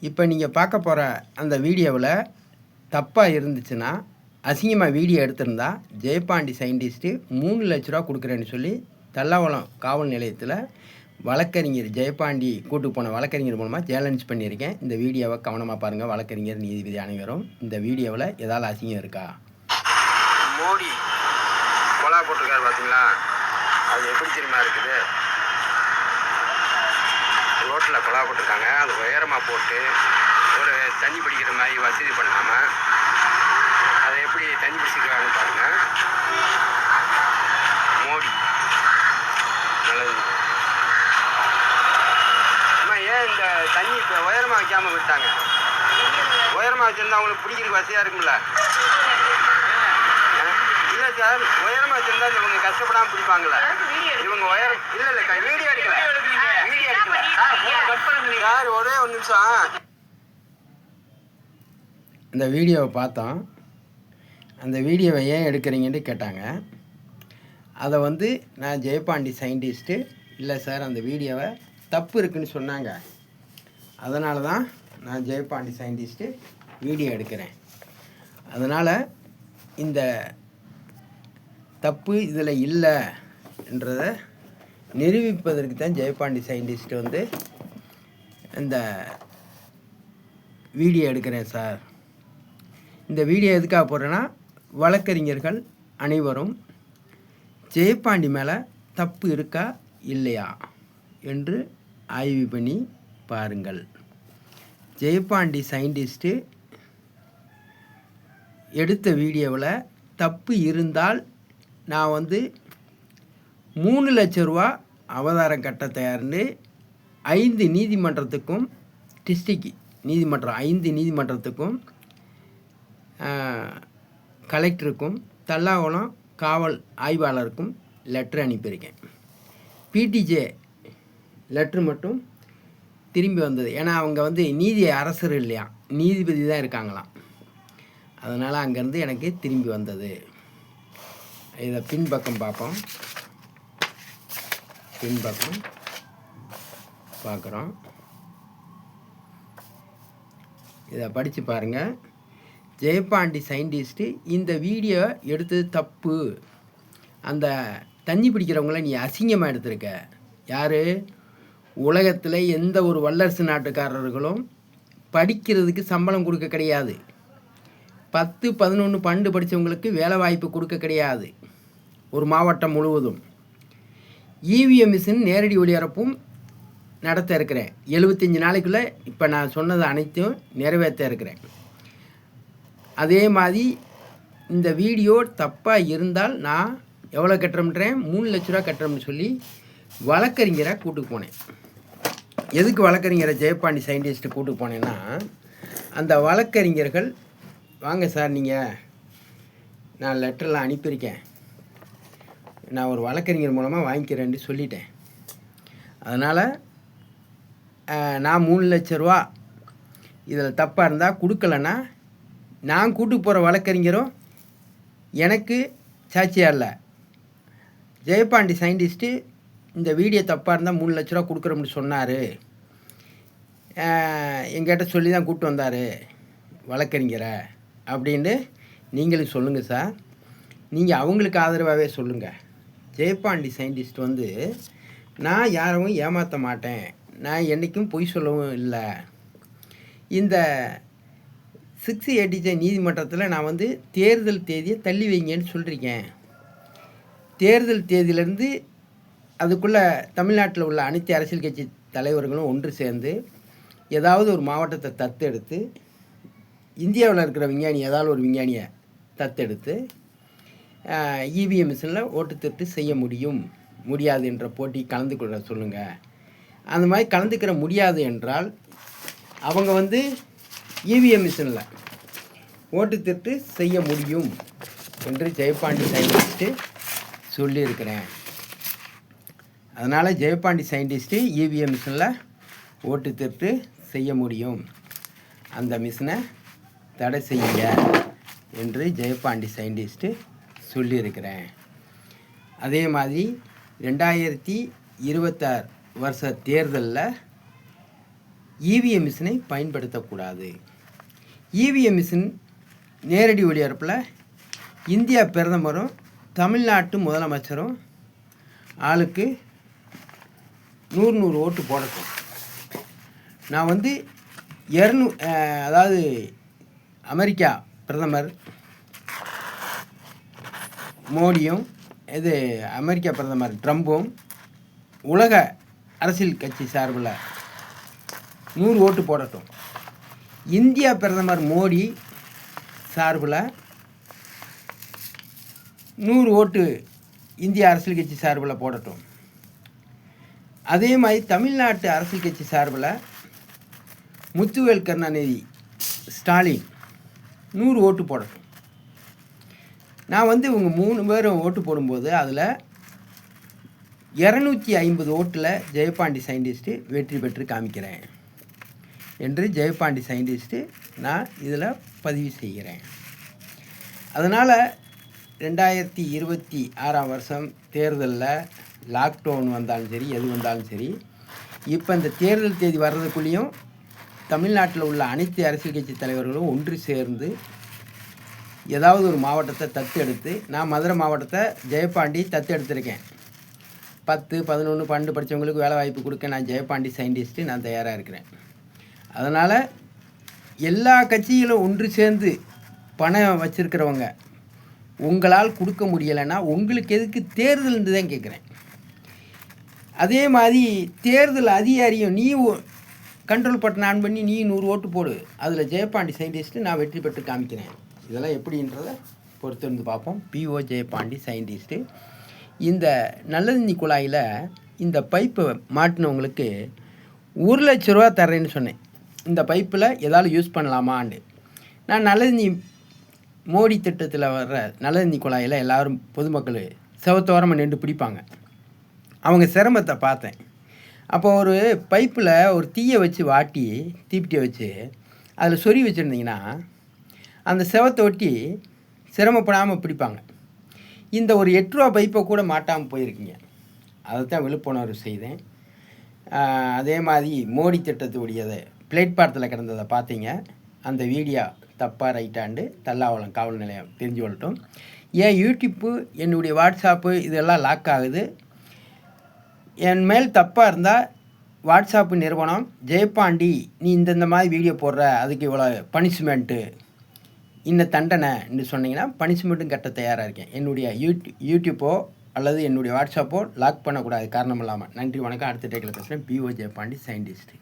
இப்போ நீங்கள் பார்க்க போகிற அந்த வீடியோவில் தப்பாக இருந்துச்சுன்னா, அசிங்கமாக வீடியோ எடுத்திருந்தா ஜெயபாண்டி சயின்டிஸ்ட்டு 3 லட்ச ரூபா கொடுக்குறேன்னு சொல்லி தல்லாகுளம் காவல் நிலையத்தில் வழக்கறிஞர் ஜெயபாண்டி கூட்டு போன வழக்கறிஞர் மூலமாக சேலஞ்ச் பண்ணியிருக்கேன். இந்த வீடியோவை கவனமாக பாருங்கள். வழக்கறிஞர், நீதிபதி அனைவரும் இந்த வீடியோவில் ஏதாவது அசிங்கம் இருக்கா? மோடி கொலா போட்டிருக்காரு பார்த்தீங்களா? அது எப்படி தெரியுமா இருக்குது? ரோட்டில் கொலா போட்டிருக்காங்க. அது உயரமாக போட்டு ஒரு தண்ணி பிடிக்கிற மாதிரி வசதி பண்ணாமல் அதை எப்படி தண்ணி பிடிச்சிக்கிறாங்கன்னு பாருங்கள். மோடி நல்லது. அம்மா, ஏன் இந்த தண்ணி இப்போ உயரமாக வைக்காமல் விட்டாங்க? உயரமாக வச்சுருந்தா அவங்களுக்கு பிடிக்கிறதுக்கு வசதியாக இருக்கும்ல? இல்லை சார், உயரமாக வச்சுருந்தா இவங்க கஷ்டப்படாமல் பிடிப்பாங்களே. இவங்க உயரம் இல்லை இல்லைக்கா, வீடியோ எடுக்கல சார். ஒரே ஒரு நிமிஷம். இந்த வீடியோவை பார்த்தோம். அந்த வீடியோவை ஏன் எடுக்கிறீங்கன்னு கேட்டாங்க. அதை நான் ஜெயபாண்டி சயின்டிஸ்ட்டு இல்லை சார், அந்த வீடியோவை தப்பு இருக்குன்னு சொன்னாங்க. அதனால தான் நான் ஜெயபாண்டி சயின்டிஸ்ட்டு வீடியோ எடுக்கிறேன். அதனால் இந்த தப்பு இதில் இல்லை என்றதை நிரூபிப்பதற்கு தான் ஜெயபாண்டி சயின்டிஸ்ட்டு இந்த வீடியோ எடுக்கிறேன் சார். இந்த வீடியோ எதுக்காக போடுறேன்னா, வழக்கறிஞர்கள் அனைவரும் ஜெயபாண்டி மேலே தப்பு இருக்கா இல்லையா என்று ஆய்வு பண்ணி பாருங்கள். ஜெயபாண்டி சயின்டிஸ்ட்டு எடுத்த வீடியோவில் தப்பு இருந்தால் நான் 3 லட்ச ரூபா அவதாரம் கட்ட தயார்னு 5 நீதிமன்றத்துக்கும், டிஸ்ட்ரிக்ட் நீதிமன்றம் 5 நீதிமன்றத்துக்கும், கலெக்டருக்கும், தல்லாகுளம் காவல் ஆய்வாளருக்கும் லெட்ரு அனுப்பியிருக்கேன். பிடிஜே லெட்ரு மட்டும் திரும்பி வந்தது. ஏன்னா அவங்க நீதி அரசர் இல்லையா, நீதிபதி தான் இருக்காங்களாம். அதனால் அங்கேருந்து எனக்கு திரும்பி வந்தது. இதை பின்பக்கம் பார்ப்போம். பின்பக்கம் பார்க்குறோம். இதை படித்து பாருங்கள். ஜெயபாண்டி சயின்டிஸ்ட்டு இந்த வீடியோ எடுத்தது தப்பு. அந்த தண்ணி பிடிக்கிறவங்கள நீ அசிங்கமாக எடுத்திருக்க. யார்? உலகத்தில் எந்த ஒரு வல்லரசு நாட்டுக்காரர்களும் படிக்கிறதுக்கு சம்பளம் கொடுக்க கிடையாது. 10, 11, 12 படித்தவங்களுக்கு வேலை வாய்ப்பு கொடுக்க கிடையாது. ஒரு மாவட்டம் முழுவதும் இவிஎம் மிஷின் நேரடி ஒளிபரப்பும் நடத்த இருக்கிறேன். 75 நாளைக்குள்ளே இப்போ நான் சொன்னது அனைத்தும் நிறைவேற்ற இருக்கிறேன். அதே மாதிரி இந்த வீடியோ தப்பாக இருந்தால் நான் எவ்வளோ கட்டுறோம்ன்றேன், 3 லட்ச ரூபா கட்டுறோம்னு சொல்லி வழக்கறிஞரை கூட்டு போனேன். எதுக்கு வழக்கறிஞரை ஜெயபாண்டி சயின்டிஸ்ட்டு கூட்டு போனேன்னா, அந்த வழக்கறிஞர்கள் வாங்க சார், நான் லெட்டர்லாம் அனுப்பியிருக்கேன், நான் ஒரு வழக்கறிஞர் மூலமாக வாங்கிக்கிறேன்னு சொல்லிட்டேன். அதனால் நான் 3 லட்ச ரூபா இதில் தப்பாக இருந்தால் கொடுக்கலன்னா, நான் கூட்டு போகிற வழக்கறிஞரும் எனக்கு சாட்சியாக இல்லை. ஜெயபாண்டி சயின்டிஸ்ட்டு இந்த வீடியோ தப்பாக இருந்தால் 3 லட்ச ரூபா கொடுக்குறோம்னு சொன்னார். எங்கிட்ட சொல்லி தான் கூப்பிட்டு வந்தார் வழக்கறிஞரை அப்படின்னு நீங்களும் சொல்லுங்கள் சார். நீங்கள் அவங்களுக்கு ஆதரவாகவே சொல்லுங்கள். ஜெயபாண்டி சயின்டிஸ்ட் நான் யாரையும் ஏமாற்ற மாட்டேன், நான் என்றைக்கும் பொய் சொல்லவும் இல்லை. இந்த 680 நீதிமன்றத்தில் நான் தேர்தல் தேதியை தள்ளி வைங்கன்னு சொல்லியிருக்கேன். தேர்தல் தேதியிலேருந்து அதுக்குள்ளே தமிழ்நாட்டில் உள்ள அனைத்து அரசியல் கட்சி தலைவர்களும் ஒன்று சேர்ந்து ஏதாவது ஒரு மாவட்டத்தை தத்தெடுத்து, இந்தியாவில் இருக்கிற விஞ்ஞானி ஏதாவது ஒரு விஞ்ஞானியை தத்தெடுத்து இவிஎம் மிஷினில் ஓட்டு திருட்டு செய்ய முடியாது என்ற போட்டி கலந்து கொள்ள சொல்லுங்கள். அந்த மாதிரி கலந்துக்கிற முடியாது என்றால் அவங்க இவிஎம் மிஷினில் ஓட்டு திருட்டு செய்ய முடியும் என்று ஜெயபாண்டி சயின்டிஸ்ட்டு சொல்லியிருக்கிறேன். அதனால் ஜெயபாண்டி சயின்டிஸ்ட்டு இவிஎம் மிஷினில் ஓட்டு திருட்டு செய்ய முடியும், அந்த மிஷினை தடை செய்யுங்க என்று ஜெயபாண்டி சயின்டிஸ்ட்டு சொல்லியிருக்கிறேன். அதே மாதிரி 2026 வருஷ தேர்தலில் இவிஎம் மிஷினை பயன்படுத்தக்கூடாது. இவிஎம் மிஷின் நேரடி ஒளிபரப்பில் இந்தியா பிரதமரும் தமிழ்நாட்டு முதலமைச்சரும் ஆளுக்கு 100 ஓட்டு போடட்டும். நான் வந்து அதாவது அமெரிக்கா பிரதமர் மோடியும் அமெரிக்கா பிரதமர் ட்ரம்பும் உலக அரசியல் கட்சி சார்பில் 100 ஓட்டு போடட்டும். இந்தியா பிரதமர் மோடி சார்பில் 100 ஓட்டு இந்திய அரசியல் கட்சி சார்பில் போடட்டும். அதே மாதிரி தமிழ்நாட்டு அரசியல் கட்சி சார்பில் முத்துவேல் கருணாநிதி ஸ்டாலின் 100 ஓட்டு போடட்டும். நான் வந்து இவங்க 3 பேரும் ஓட்டு போடும்போது அதில் 250 ஓட்டில் ஜெயபாண்டி சயின்டிஸ்ட்டு வெற்றி பெற்று காமிக்கிறேன் என்று ஜெயபாண்டி சயின்டிஸ்ட்டு நான் இதில் பதிவு செய்கிறேன். அதனால் 2026 வருஷம் தேர்தலில் லாக்டவுன் வந்தாலும் சரி, எது வந்தாலும் சரி, இப்போ இந்த தேர்தல் தேதி வர்றதுக்குள்ளேயும் தமிழ்நாட்டில் உள்ள அனைத்து அரசியல் கட்சி தலைவர்களும் ஒன்று சேர்ந்து ஏதாவது ஒரு மாவட்டத்தை தத்தெடுத்து, நான் மதுரை மாவட்டத்தை ஜெயபாண்டி தத்தெடுத்திருக்கேன். 10, 11, 12 படித்தவங்களுக்கு வேலை வாய்ப்பு கொடுக்க நான் ஜெயபாண்டி சயின்டிஸ்ட்டு நான் தயாராக இருக்கிறேன். அதனால் எல்லா கட்சிகளும் ஒன்று சேர்ந்து பணம் வச்சுருக்கிறவங்க உங்களால் கொடுக்க முடியலைன்னா உங்களுக்கு எதுக்கு தேர்தல்னு தான் கேட்குறேன். அதே மாதிரி தேர்தல் அதிகாரியும் நீ கண்ட்ரோல் பட்டன் ஆன் பண்ணி நீ 100 ஓட்டு போடு, அதில் ஜெயபாண்டி சயின்டிஸ்ட்டு நான் வெற்றி பெற்று காமிக்கிறேன். இதெல்லாம் எப்படின்றத பொறுத்து வந்து பார்ப்போம். PO Jayapandi scientist. இந்த நல்லதண்ணி குழாயில் இந்த பைப்பை மாட்டினவங்களுக்கு 1 லட்ச ரூபா தர்றேன்னு சொன்னேன். இந்த பைப்பில் ஏதாவது யூஸ் பண்ணலாமான்னு. நான் நல்லதண்ணி மோடி திட்டத்தில் வர்ற நல்லதண்ணி குழாயில் எல்லோரும் பொதுமக்கள் செவத்தோரமாக நின்று பிடிப்பாங்க. அவங்க சிரமத்தை பார்த்தேன். அப்போ ஒரு பைப்பில் ஒரு தீயை வச்சு வாட்டி தீப்பிட்டியை வச்சு அதில் சொறி வச்சுருந்தீங்கன்னா அந்த செவத்தை ஒட்டி சிரமப்படாமல் பிடிப்பாங்க. இந்த ஒரு 8 ரூபா பைப்பை கூட மாட்டாமல் போயிருக்கீங்க. அதை தான் விழுப்புணர்வு செய்தேன். அதே மாதிரி மோடி திட்டத்துடையதை பிளேட்பாரத்தில் கிடந்ததை பார்த்தீங்க. அந்த வீடியோ தப்பாக ரைட்டாண்டு தல்லாவளம் காவல் நிலையம் தெரிஞ்சு கொள்ளட்டும். என் யூடியூப்பு, என்னுடைய வாட்ஸ்அப்பு இதெல்லாம் லாக் ஆகுது. என் மேல் தப்பாக இருந்தால் வாட்ஸ்அப்பு நிறுவனம் ஜெயபாண்டி நீ இந்த மாதிரி வீடியோ போடுற, அதுக்கு இவ்வளோ பனிஷ்மெண்ட்டு, இந்த தண்டனைன்னு சொன்னீங்கன்னா பனிஷ்மெண்ட்டும் கட்ட தயாராக இருக்கேன். என்னுடைய யூடியூப்போ அல்லது என்னுடைய வாட்ஸ்அப்போ லாக் பண்ணக்கூடாது காரணம் இல்லாமல். நன்றி, வணக்கம். அடுத்த டேக்கில் பேசுகிறேன். PO Jayapandi scientist.